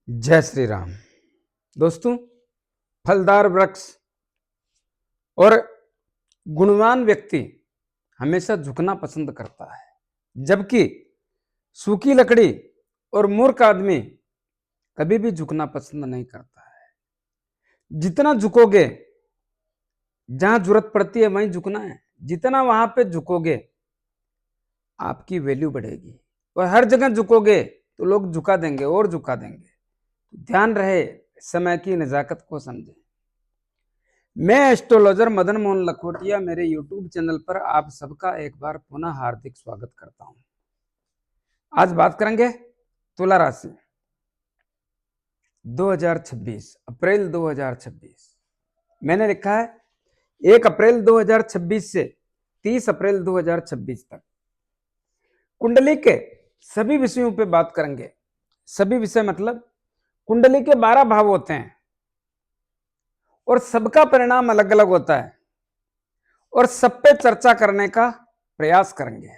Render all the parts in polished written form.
जय श्री राम। दोस्तों, फलदार वृक्ष और गुणवान व्यक्ति हमेशा झुकना पसंद करता है, जबकि सूखी लकड़ी और मूर्ख आदमी कभी भी झुकना पसंद नहीं करता है। जितना झुकोगे, जहां जरूरत पड़ती है वहीं झुकना है। जितना वहां पे झुकोगे, आपकी वैल्यू बढ़ेगी। और हर जगह झुकोगे तो लोग झुका देंगे और झुका देंगे। ध्यान रहे, समय की नजाकत को समझें। मैं एस्ट्रोलॉजर मदन मोहन लखोटिया मेरे YouTube चैनल पर आप सबका एक बार पुनः हार्दिक स्वागत करता हूं। आज बात करेंगे तुला राशि 2026 अप्रैल 2026। मैंने लिखा है 1 अप्रैल 2026 से 30 अप्रैल 2026 तक कुंडली के सभी विषयों पे बात करेंगे। सभी विषय मतलब कुंडली के 12 भाव होते हैं और सबका परिणाम अलग अलग होता है और सब पे चर्चा करने का प्रयास करेंगे।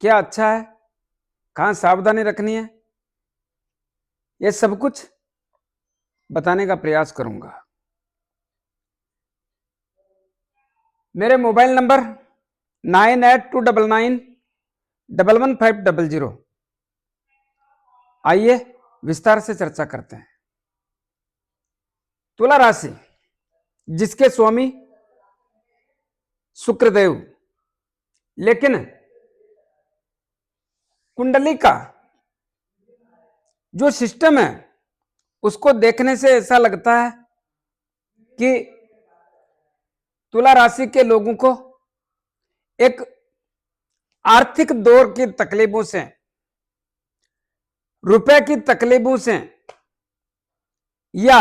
क्या अच्छा है, कहां सावधानी रखनी है, यह सब कुछ बताने का प्रयास करूंगा। मेरे मोबाइल नंबर 9829911500। आइए विस्तार से चर्चा करते हैं। तुला राशि, जिसके स्वामी शुक्रदेव, लेकिन कुंडली का जो सिस्टम है उसको देखने से ऐसा लगता है कि तुला राशि के लोगों को एक आर्थिक दौर की तकलीफों से, रुपए की तकलीफों से या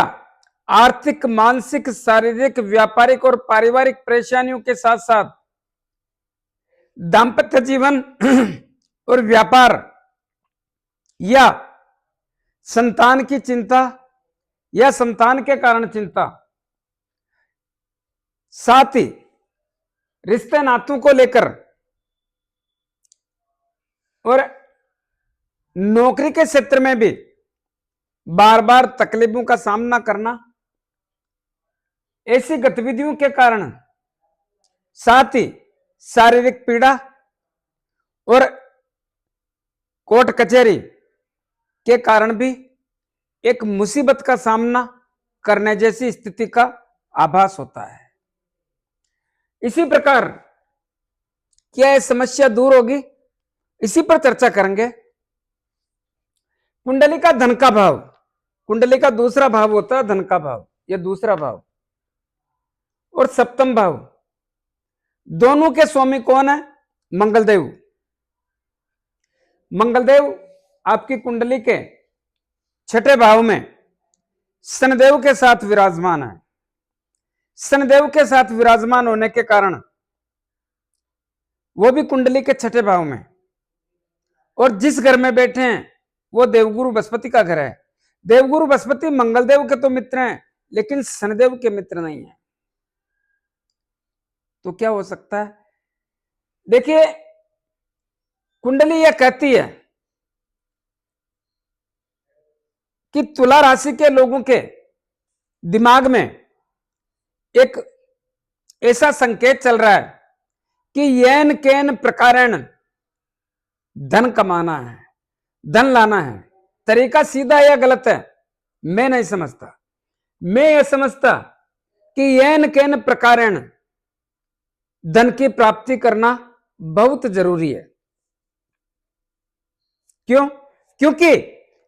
आर्थिक, मानसिक, शारीरिक, व्यापारिक और पारिवारिक परेशानियों के साथ साथ दाम्पत्य जीवन और व्यापार या संतान की चिंता या संतान के कारण चिंता, साथ ही रिश्ते नातों को लेकर और नौकरी के क्षेत्र में भी बार बार तकलीफों का सामना करना, ऐसी गतिविधियों के कारण, साथ ही शारीरिक पीड़ा और कोर्ट कचहरी के कारण भी एक मुसीबत का सामना करने जैसी स्थिति का आभास होता है। इसी प्रकार क्या यह समस्या दूर होगी, इसी पर चर्चा करेंगे। कुंडली का धन का भाव, कुंडली का दूसरा भाव होता है धन का भाव, यह दूसरा भाव, और सप्तम भाव, दोनों के स्वामी कौन है? मंगलदेव। मंगलदेव आपकी कुंडली के छठे भाव में शनिदेव के साथ विराजमान है। शनिदेव के साथ विराजमान होने के कारण वो भी कुंडली के छठे भाव में, और जिस घर में बैठे हैं वो देवगुरु बृहस्पति का घर है। देवगुरु बृहस्पति मंगलदेव के तो मित्र हैं, लेकिन शनिदेव के मित्र नहीं है। तो क्या हो सकता है? देखिए, कुंडली यह कहती है कि तुला राशि के लोगों के दिमाग में एक ऐसा संकेत चल रहा है कि येन केन प्रकारेण धन कमाना है, धन लाना है। तरीका सीधा या गलत है मैं नहीं समझता। मैं यह समझता कि येन केन प्रकारेण धन की प्राप्ति करना बहुत जरूरी है। क्यों? क्योंकि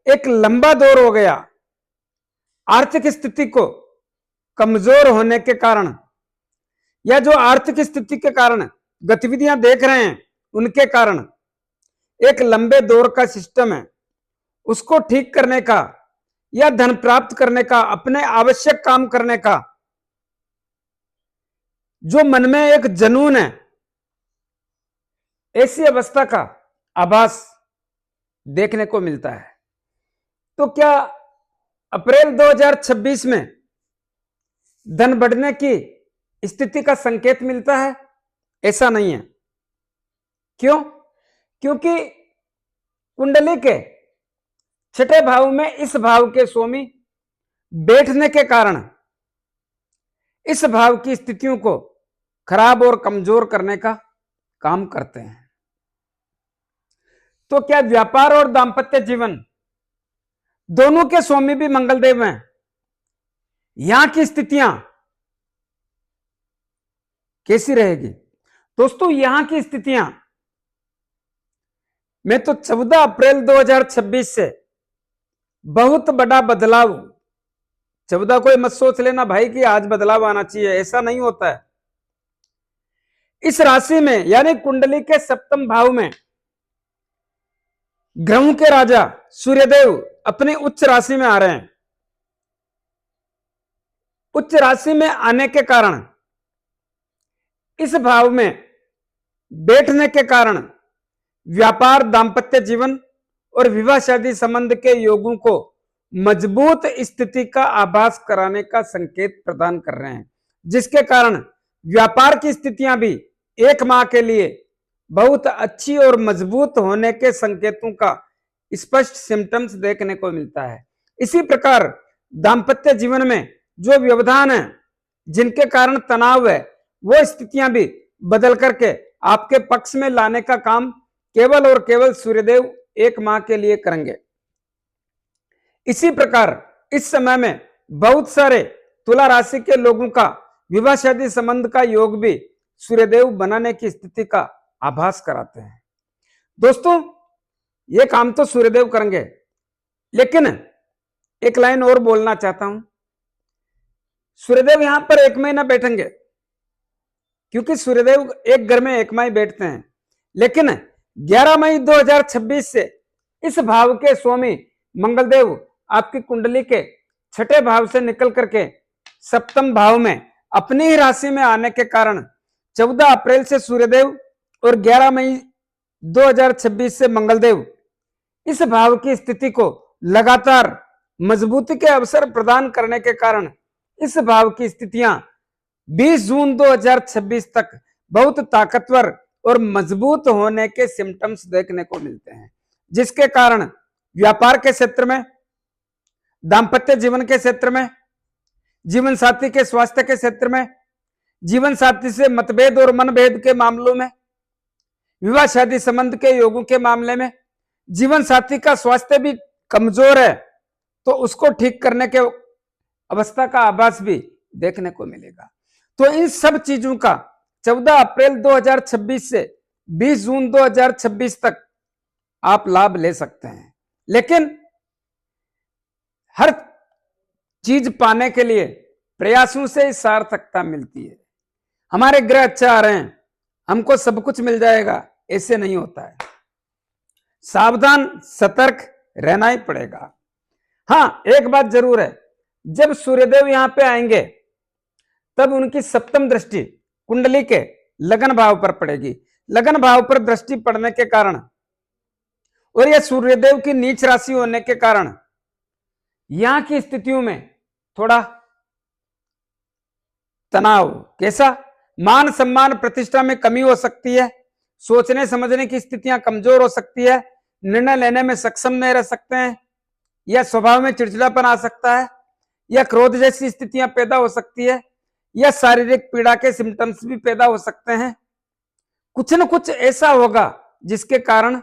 एक लंबा दौर हो गया, आर्थिक स्थिति को कमजोर होने के कारण या जो आर्थिक स्थिति के कारण गतिविधियां देख रहे हैं उनके कारण एक लंबे दौर का सिस्टम है, उसको ठीक करने का या धन प्राप्त करने का, अपने आवश्यक काम करने का जो मन में एक जुनून है, ऐसी अवस्था का आभास देखने को मिलता है। तो क्या अप्रैल 2026 में धन बढ़ने की स्थिति का संकेत मिलता है? ऐसा नहीं है। क्यों? क्योंकि कुंडली के छठे भाव में इस भाव के स्वामी बैठने के कारण इस भाव की स्थितियों को खराब और कमजोर करने का काम करते हैं। तो क्या व्यापार और दांपत्य जीवन दोनों के स्वामी भी मंगलदेव हैं? यहां की स्थितियां कैसी रहेगी? दोस्तों, यहां की स्थितियां में तो 14 अप्रैल 2026 से बहुत बड़ा बदलाव। 14 कोई मत सोच लेना भाई कि आज बदलाव आना चाहिए, ऐसा नहीं होता है। इस राशि में यानी कुंडली के सप्तम भाव में ग्रहों के राजा सूर्यदेव अपनी उच्च राशि में आ रहे हैं। उच्च राशि में आने के कारण इस भाव में बैठने के कारण व्यापार, दांपत्य जीवन और विवाह शादी संबंध के योगों को मजबूत स्थिति का आभास कराने का संकेत प्रदान कर रहे हैं, जिसके कारण व्यापार की स्थितियां भी एक माह के लिए बहुत अच्छी और मजबूत होने के संकेतों का स्पष्ट सिम्टम्स देखने को मिलता है। इसी प्रकार दांपत्य जीवन में जो व्यवधान है, जिनके कारण तनाव है, वो स्थितियां भी बदल करके आपके पक्ष में लाने का काम केवल और केवल सूर्यदेव एक माह के लिए करेंगे। इसी प्रकार इस समय में बहुत सारे तुला राशि के लोगों का विवाह शादी संबंध का योग भी सूर्यदेव बनाने की स्थिति का आभास कराते हैं। दोस्तों, ये काम तो सूर्यदेव करेंगे, लेकिन एक लाइन और बोलना चाहता हूं। सूर्यदेव यहां पर एक महीना बैठेंगे, क्योंकि सूर्यदेव एक घर में एक माह बैठते हैं, लेकिन 11 मई 2026 से इस भाव के स्वामी मंगलदेव आपकी कुंडली के छठे भाव से निकल करके सप्तम भाव में अपनी ही राशि में आने के कारण 14 अप्रैल से सूर्यदेव और 11 मई 2026 से मंगलदेव इस भाव की स्थिति को लगातार मजबूती के अवसर प्रदान करने के कारण इस भाव की स्थितियां 20 जून 2026 तक बहुत ताकतवर और मजबूत होने के सिम्टम्स देखने को मिलते हैं, जिसके कारण व्यापार के क्षेत्र में, दांपत्य जीवन के क्षेत्र में, जीवन साथी के स्वास्थ्य के क्षेत्र में, जीवन साथी से मतभेद और मनभेद के मामलों में, विवाह शादी संबंध के योगों के मामले में, जीवन साथी का स्वास्थ्य भी कमजोर है तो उसको ठीक करने के अवस्था का आभास भी देखने को मिलेगा। तो इन सब चीजों का 14 अप्रैल 2026 से 20 जून 2026 तक आप लाभ ले सकते हैं, लेकिन हर चीज पाने के लिए प्रयासों से सार्थकता मिलती है। हमारे ग्रह अच्छा आ रहे हैं, हमको सब कुछ मिल जाएगा, ऐसे नहीं होता है। सावधान, सतर्क रहना ही पड़ेगा। हां, एक बात जरूर है, जब सूर्यदेव यहां पे आएंगे तब उनकी सप्तम दृष्टि कुंडली के लगन भाव पर पड़ेगी। लगन भाव पर दृष्टि पड़ने के कारण और यह सूर्यदेव की नीच राशि होने के कारण यहां की स्थितियों में थोड़ा तनाव, कैसा, मान सम्मान प्रतिष्ठा में कमी हो सकती है, सोचने समझने की स्थितियां कमजोर हो सकती है, निर्णय लेने में सक्षम नहीं रह सकते हैं, या स्वभाव में चिड़चिड़ापन आ सकता है, या क्रोध जैसी स्थितियां पैदा हो सकती है, या शारीरिक पीड़ा के सिम्टम्स भी पैदा हो सकते हैं। कुछ न कुछ ऐसा होगा जिसके कारण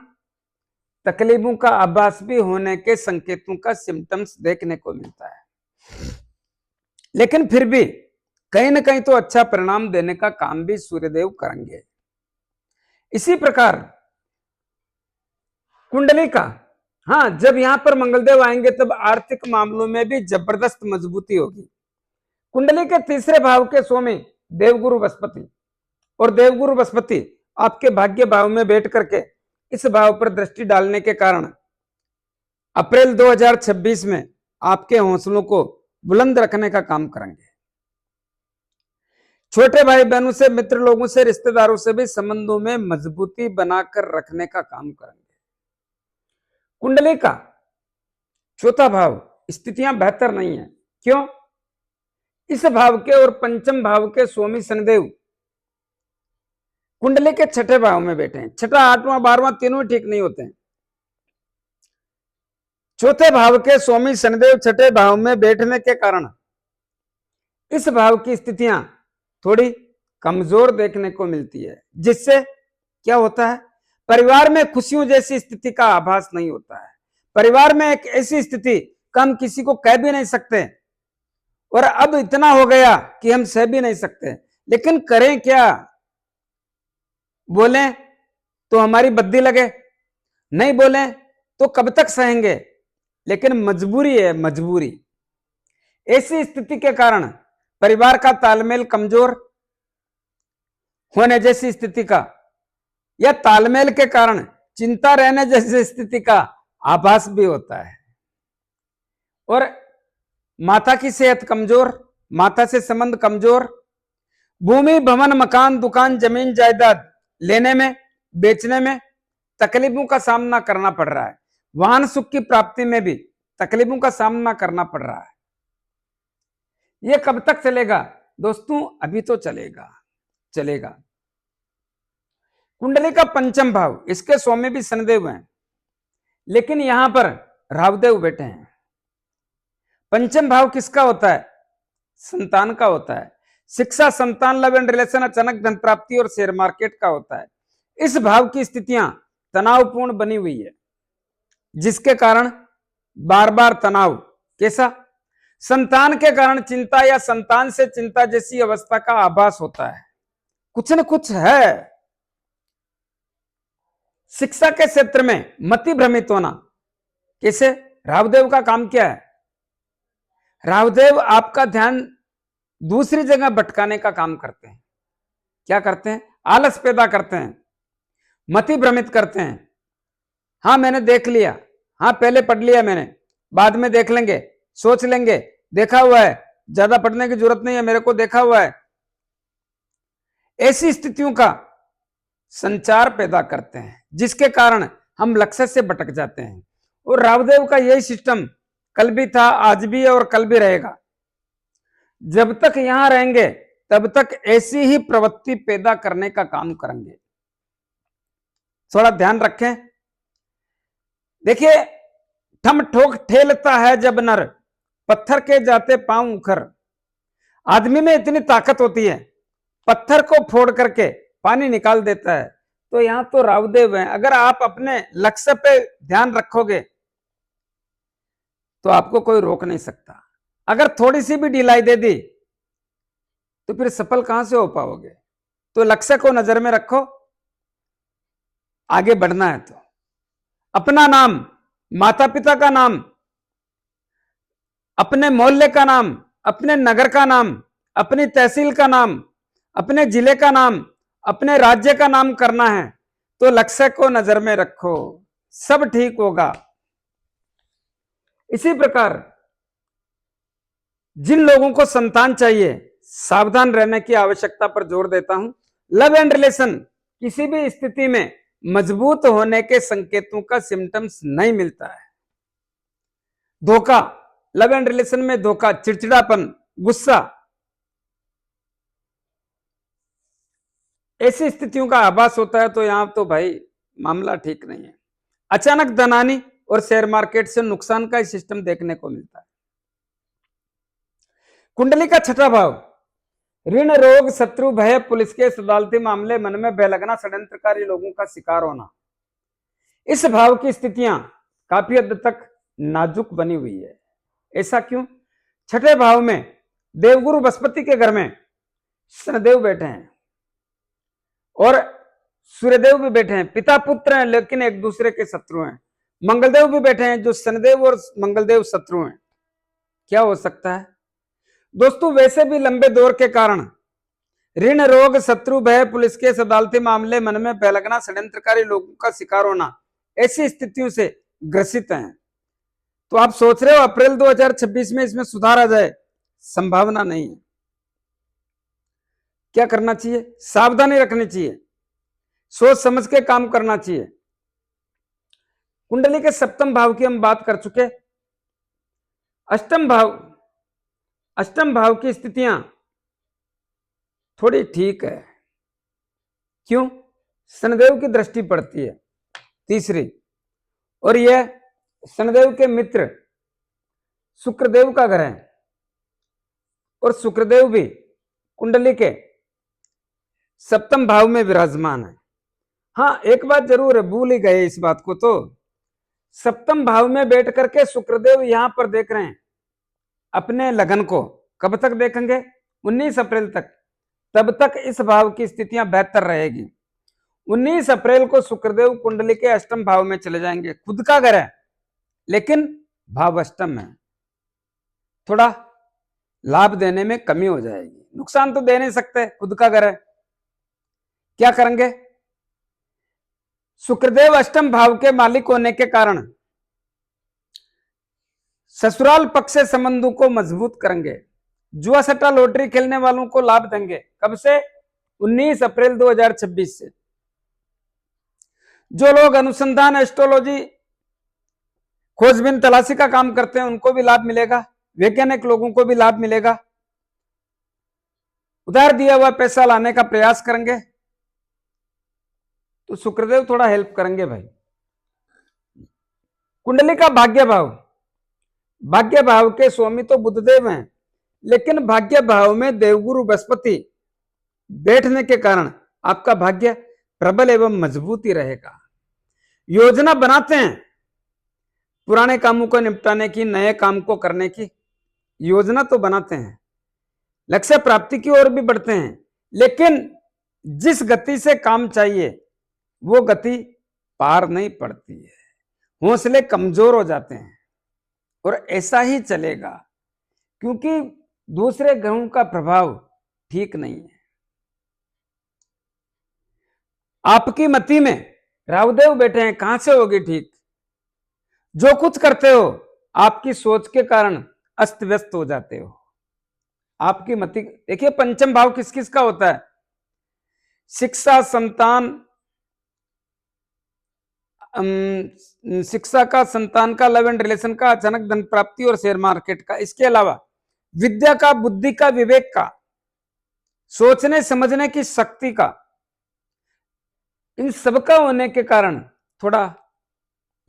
तकलीफों का आभास भी होने के संकेतों का सिम्टम्स देखने को मिलता है, लेकिन फिर भी कहीं ना कहीं तो अच्छा परिणाम देने का काम भी सूर्यदेव करेंगे। इसी प्रकार कुंडली का, हाँ, जब यहां पर मंगलदेव आएंगे तब आर्थिक मामलों में भी जबरदस्त मजबूती होगी। कुंडली के तीसरे भाव के स्वामी देवगुरु बृहस्पति, और देवगुरु बृहस्पति आपके भाग्य भाव में बैठ करके इस भाव पर दृष्टि डालने के कारण अप्रैल 2026 में आपके हौसलों को बुलंद रखने का काम करेंगे। छोटे भाई बहनों से, मित्र लोगों से, रिश्तेदारों से भी संबंधों में मजबूती बनाकर रखने का काम करेंगे। कुंडली का चौथा भाव स्थितियां बेहतर नहीं है। क्यों? इस भाव के और पंचम भाव के स्वामी शनिदेव कुंडली के छठे भाव में बैठे हैं। छठा, आठवां, 12वां तीनों ठीक नहीं होते हैं। चौथे भाव के स्वामी शनिदेव छठे भाव में बैठने के कारण इस भाव की स्थितियां थोड़ी कमजोर देखने को मिलती है, जिससे क्या होता है, परिवार में खुशियों जैसी स्थिति का आभास नहीं होता है। परिवार में एक ऐसी स्थिति कि हम किसी को कह भी नहीं सकते, और अब इतना हो गया कि हम सह भी नहीं सकते, लेकिन करें क्या? बोलें तो हमारी बद्दी लगे, नहीं बोलें तो कब तक सहेंगे, लेकिन मजबूरी है, मजबूरी। ऐसी स्थिति के कारण परिवार का तालमेल कमजोर होने जैसी स्थिति का, या तालमेल के कारण चिंता रहने जैसी स्थिति का आभास भी होता है। और माता की सेहत कमजोर, माता से संबंध कमजोर, भूमि भवन मकान दुकान जमीन जायदाद लेने में बेचने में तकलीफों का सामना करना पड़ रहा है। वाहन सुख की प्राप्ति में भी तकलीफों का सामना करना पड़ रहा है। यह कब तक चलेगा दोस्तों? अभी तो चलेगा। कुंडली का पंचम भाव, इसके स्वामी भी शनिदेव हैं, लेकिन यहां पर राहुदेव बैठे हैं। पंचम भाव किसका होता है? संतान का होता है। शिक्षा, संतान, लव एंड रिलेशन, अचानक धन प्राप्ति और शेयर मार्केट का होता है। इस भाव की स्थितियां तनावपूर्ण बनी हुई है, जिसके कारण बार बार तनाव। कैसा? संतान के कारण चिंता या संतान से चिंता जैसी अवस्था का आभास होता है। कुछ न कुछ है। शिक्षा के क्षेत्र में मति भ्रमित होना। कैसे? राहुदेव का काम क्या है? राहुदेव आपका ध्यान दूसरी जगह भटकाने का काम करते हैं। क्या करते हैं? आलस पैदा करते हैं, मति भ्रमित करते हैं। हाँ मैंने देख लिया, हाँ पहले पढ़ लिया मैंने, बाद में देख लेंगे, सोच लेंगे, देखा हुआ है, ज्यादा पढ़ने की जरूरत नहीं है, मेरे को देखा हुआ है। ऐसी स्थितियों का संचार पैदा करते हैं, जिसके कारण हम लक्ष्य से भटक जाते हैं। और राहुदेव का यही सिस्टम कल भी था, आज भी है और कल भी रहेगा। जब तक यहां रहेंगे तब तक ऐसी ही प्रवृत्ति पैदा करने का काम करेंगे। थोड़ा ध्यान रखें। देखिए, ठम ठोक ठेलता है जब नर, पत्थर के जाते पांव उखर। आदमी में इतनी ताकत होती है, पत्थर को फोड़ करके पानी निकाल देता है। तो यहां तो राहुदेव है। अगर आप अपने लक्ष्य पे ध्यान रखोगे तो आपको कोई रोक नहीं सकता। अगर थोड़ी सी भी ढिलाई दे दी तो फिर सफल कहां से हो पाओगे? तो लक्ष्य को नजर में रखो, आगे बढ़ना है तो अपना नाम, माता पिता का नाम, अपने मोहल्ले का नाम, अपने नगर का नाम, अपनी तहसील का नाम, अपने जिले का नाम, अपने राज्य का नाम करना है। तो लक्ष्य को नजर में रखो, सब ठीक होगा। इसी प्रकार जिन लोगों को संतान चाहिए, सावधान रहने की आवश्यकता पर जोर देता हूं। लव एंड रिलेशन किसी भी स्थिति में मजबूत होने के संकेतों का सिम्टम्स नहीं मिलता है। धोखा, लव एंड रिलेशन में धोखा, चिड़चिड़ापन, गुस्सा, ऐसी स्थितियों का आभास होता है। तो यहां तो भाई मामला ठीक नहीं है। अचानक धनहानि और शेयर मार्केट से नुकसान का सिस्टम देखने को मिलता है। कुंडली का छठा भाव, ऋण, रोग, शत्रु, भय, पुलिस के अदालती मामले, मन में भय लगना, षड्यंत्रकारी लोगों का शिकार होना। इस भाव की स्थितियां काफी हद तक नाजुक बनी हुई है। ऐसा क्यों? छठे भाव में देवगुरु बृहस्पति के घर में शनिदेव बैठे हैं और सूर्यदेव भी बैठे हैं। पिता पुत्र हैं लेकिन एक दूसरे के शत्रु हैं। मंगलदेव भी बैठे हैं, जो शनिदेव और मंगलदेव शत्रु हैं। क्या हो सकता है दोस्तों? वैसे भी लंबे दौर के कारण ऋण, रोग, शत्रु, भय, पुलिस केस, अदालती मामले, मन में भय लगना, षड्यंत्रकारी लोगों का शिकार होना, ऐसी स्थितियों से ग्रसित हैं। तो आप सोच रहे हो अप्रैल 2026 में इसमें सुधार आ जाए? संभावना नहीं है। क्या करना चाहिए? सावधानी रखनी चाहिए, सोच समझ के काम करना चाहिए। कुंडली के सप्तम भाव की हम बात कर चुके। अष्टम भाव की स्थितियां थोड़ी ठीक है। क्यों? शनिदेव की दृष्टि पड़ती है तीसरी, और यह शनिदेव के मित्र शुक्रदेव का घर है और शुक्रदेव भी कुंडली के सप्तम भाव में विराजमान है। हाँ, एक बात जरूर है, भूल ही गए इस बात को, तो सप्तम भाव में बैठ करके शुक्रदेव यहां पर देख रहे हैं अपने लगन को। कब तक देखेंगे? 19 अप्रैल तक। तब तक इस भाव की स्थितियां बेहतर रहेगी। 19 अप्रैल को शुक्रदेव कुंडली के अष्टम भाव में चले जाएंगे। खुद का घर है लेकिन भाव अष्टम है, थोड़ा लाभ देने में कमी हो जाएगी। नुकसान तो दे नहीं सकते, खुद का घर है। क्या करेंगे? शुक्रदेव अष्टम भाव के मालिक होने के कारण ससुराल पक्ष से संबंधों को मजबूत करेंगे। जुआ सट्टा लॉटरी खेलने वालों को लाभ देंगे। कब से? 19 अप्रैल 2026 से। जो लोग अनुसंधान, एस्ट्रोलॉजी, खोजबीन, तलाशी का काम करते हैं उनको भी लाभ मिलेगा। वैज्ञानिक लोगों को भी लाभ मिलेगा। उधार दिया हुआ पैसा लाने का प्रयास करेंगे तो शुक्रदेव थोड़ा हेल्प करेंगे भाई। कुंडली का भाग्य भाव, भाग्य भाव के स्वामी तो बुधदेव हैं, लेकिन भाग्य भाव में देवगुरु बृहस्पति बैठने के कारण आपका भाग्य प्रबल एवं मजबूत ही रहेगा। योजना बनाते हैं पुराने कामों को निपटाने की, नए काम को करने की योजना तो बनाते हैं, लक्ष्य प्राप्ति की ओर भी बढ़ते हैं, लेकिन जिस गति से काम चाहिए वो गति पार नहीं पड़ती है। हौसले कमजोर हो जाते हैं और ऐसा ही चलेगा क्योंकि दूसरे ग्रहों का प्रभाव ठीक नहीं है। आपकी मति में राहुदेव बैठे हैं, कहां से होगी ठीक? जो कुछ करते हो आपकी सोच के कारण अस्त व्यस्त हो जाते हो। आपकी मति, देखिए पंचम भाव किस किस का होता है? शिक्षा, संतान, शिक्षा का, संतान का, लव एंड रिलेशन का, अचानक धन प्राप्ति और शेयर मार्केट का। इसके अलावा विद्या का, बुद्धि का, विवेक का, सोचने समझने की शक्ति का, इन सबका होने के कारण थोड़ा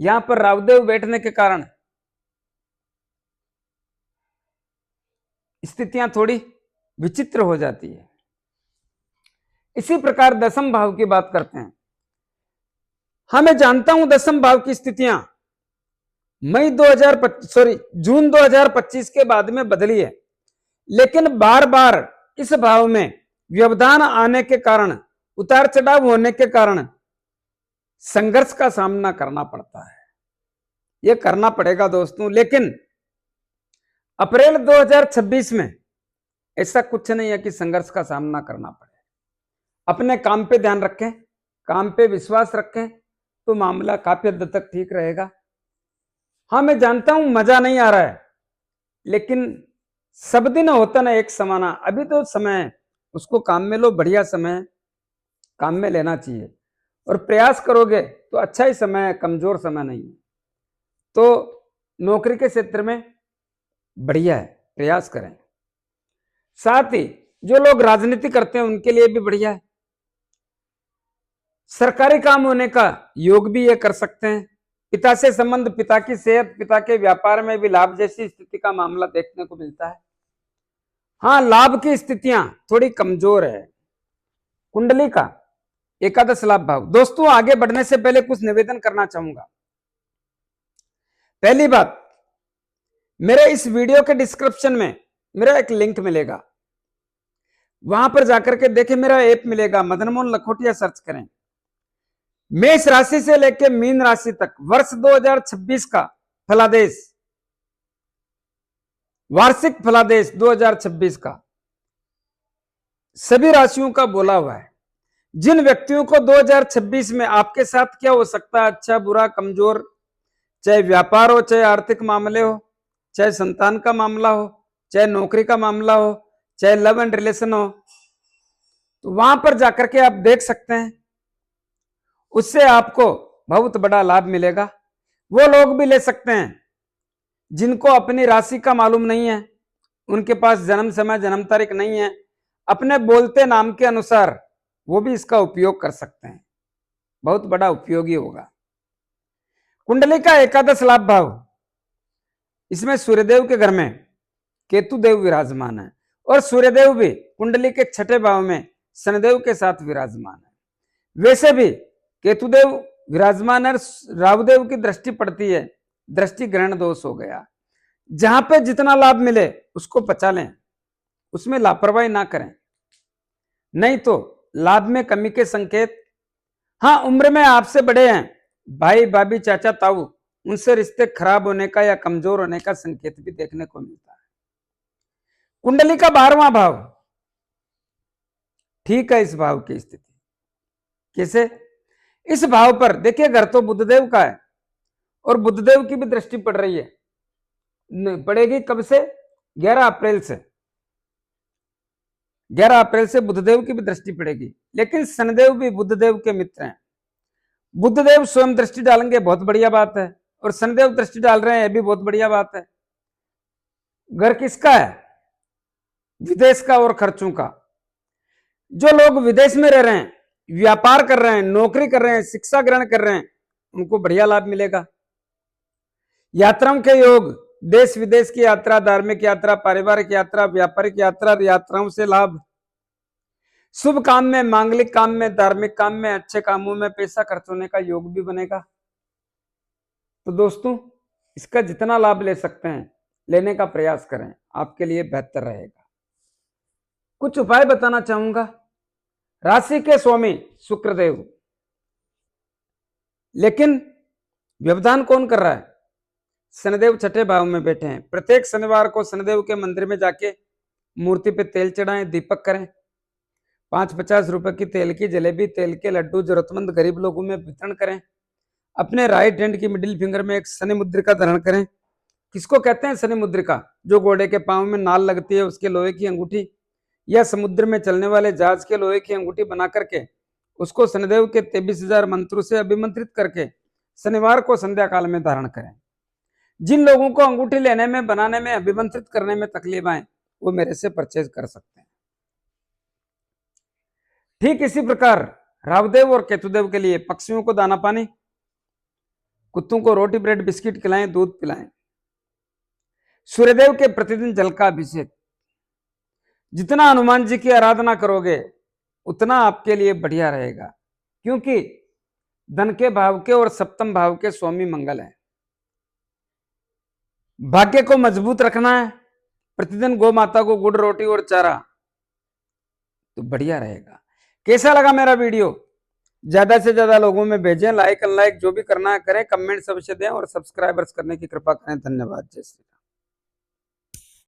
यहां पर राहुदेव बैठने के कारण स्थितियां थोड़ी विचित्र हो जाती है। इसी प्रकार दसम भाव की बात करते हैं। हाँ, मैं जानता हूं दसम भाव की स्थितियां जून 2025 के बाद में बदली है, लेकिन बार बार इस भाव में व्यवधान आने के कारण, उतार चढ़ाव होने के कारण संघर्ष का सामना करना पड़ता है। यह करना पड़ेगा दोस्तों, लेकिन अप्रैल 2026 में ऐसा कुछ नहीं है कि संघर्ष का सामना करना पड़े। अपने काम पे ध्यान रखें, काम पे विश्वास रखें तो मामला काफी हद तक ठीक रहेगा। हाँ, मैं जानता हूं मजा नहीं आ रहा है, लेकिन सब दिन होता ना एक समाना। अभी तो समय है, उसको काम में लो। बढ़िया समय काम में लेना चाहिए और प्रयास करोगे तो अच्छा ही समय है, कमजोर समय नहीं है। तो नौकरी के क्षेत्र में बढ़िया है, प्रयास करें। साथ ही जो लोग राजनीति करते हैं उनके लिए भी बढ़िया है। सरकारी काम होने का योग भी ये कर सकते हैं। पिता से संबंध, पिता की सेहत, पिता के व्यापार में भी लाभ जैसी स्थिति का मामला देखने को मिलता है। हाँ, लाभ की स्थितियां थोड़ी कमजोर है। कुंडली का एकादश लाभ भाव। दोस्तों, आगे बढ़ने से पहले कुछ निवेदन करना चाहूंगा। पहली बात, मेरे इस वीडियो के डिस्क्रिप्शन में मेरा एक लिंक मिलेगा, वहां पर जाकर के देखें। मेरा ऐप मिलेगा, मदन मोहन लखोटिया सर्च करें। मेष राशि से लेकर मीन राशि तक वर्ष 2026 का फलादेश, वार्षिक फलादेश 2026 का सभी राशियों का बोला हुआ है। जिन व्यक्तियों को 2026 में आपके साथ क्या हो सकता है, अच्छा बुरा कमजोर, चाहे व्यापार हो, चाहे आर्थिक मामले हो, चाहे संतान का मामला हो, चाहे नौकरी का मामला हो, चाहे लव एंड रिलेशन हो, तो वहां पर जाकर के आप देख सकते हैं। उससे आपको बहुत बड़ा लाभ मिलेगा। वो लोग भी ले सकते हैं जिनको अपनी राशि का मालूम नहीं है, उनके पास जन्म समय, जन्म तारीख नहीं है, अपने बोलते नाम के अनुसार वो भी इसका उपयोग कर सकते हैं। बहुत बड़ा उपयोगी होगा। कुंडली का एकादश लाभ भाव, इसमें सूर्यदेव के घर में केतु देव विराजमान है और सूर्यदेव भी कुंडली के छठे भाव में शनिदेव के साथ विराजमान है। वैसे भी केतुदेव विराजमान है, राहुदेव की दृष्टि पड़ती है, दृष्टि ग्रहण दोष हो गया। जहां पे जितना लाभ मिले उसको बचा लें, उसमें लापरवाही ना करें, नहीं तो लाभ में कमी के संकेत। हाँ, उम्र में आपसे बड़े हैं, भाई भाभी चाचा ताऊ, उनसे रिश्ते खराब होने का या कमजोर होने का संकेत भी देखने को मिलता है। कुंडली का 12वां भाव ठीक है, इस भाव की स्थिति कैसे? इस भाव पर देखिए, घर तो बुधदेव का है और बुधदेव की भी दृष्टि पड़ रही है, पड़ेगी कब से? 11 अप्रैल से। 11 अप्रैल से बुधदेव की भी दृष्टि पड़ेगी, लेकिन शनिदेव भी बुधदेव के मित्र हैं। बुधदेव स्वयं दृष्टि डालेंगे, बहुत बढ़िया बात है, और शनिदेव दृष्टि डाल रहे हैं, यह भी बहुत बढ़िया बात है। घर किसका है? विदेश का और खर्चों का। जो लोग विदेश में रह रहे हैं, व्यापार कर रहे हैं, नौकरी कर रहे हैं, शिक्षा ग्रहण कर रहे हैं, उनको बढ़िया लाभ मिलेगा। यात्राओं के योग, देश विदेश की यात्रा, धार्मिक यात्रा, पारिवारिक यात्रा, व्यापारिक यात्रा, यात्राओं से लाभ। शुभ काम में, मांगलिक काम में, धार्मिक काम में, अच्छे कामों में पैसा खर्च होने का योग भी बनेगा। तो दोस्तों, इसका जितना लाभ ले सकते हैं लेने का प्रयास करें, आपके लिए बेहतर रहेगा। कुछ उपाय बताना चाहूंगा। राशि के स्वामी शुक्रदेव, लेकिन व्यवधान कौन कर रहा है? शनिदेव छठे भाव में बैठे हैं। प्रत्येक शनिवार को शनिदेव के मंदिर में जाके मूर्ति पे तेल चढ़ाएं, दीपक करें, 5-50 रुपए की तेल की जलेबी, तेल के लड्डू जरूरतमंद गरीब लोगों में वितरण करें। अपने राइट हैंड की मिडिल फिंगर में एक शनि मुद्रिका धारण करें। किसको कहते हैं शनि मुद्रिका? जो घोड़े के पांव में नाल लगती है उसके लोहे की अंगूठी, या समुद्र में चलने वाले जहाज के लोहे की अंगूठी बना करके उसको शनिदेव के 23,000 मंत्रों से अभिमंत्रित करके शनिवार को संध्या काल में धारण करें। जिन लोगों को अंगूठी लेने में, बनाने में, अभिमंत्रित करने में तकलीफ आए, वो मेरे से परचेज कर सकते हैं। ठीक इसी प्रकार राहुदेव और केतुदेव के लिए पक्षियों को दाना पानी, कुत्तों को रोटी ब्रेड बिस्किट खिलाएं, दूध पिलाएं। सूर्यदेव के प्रतिदिन जल का अभिषेक। जितना हनुमान जी की आराधना करोगे उतना आपके लिए बढ़िया रहेगा, क्योंकि धन के भाव के और सप्तम भाव के स्वामी मंगल है। भाग्य को मजबूत रखना है, प्रतिदिन गौ माता को गुड़ रोटी और चारा, तो बढ़िया रहेगा। कैसा लगा मेरा वीडियो? ज्यादा से ज्यादा लोगों में भेजें, लाइक अनलाइक जो भी करना है करें, कमेंट अवश्य दें और सब्सक्राइबर्स करने की कृपा करें। धन्यवाद। जय श्री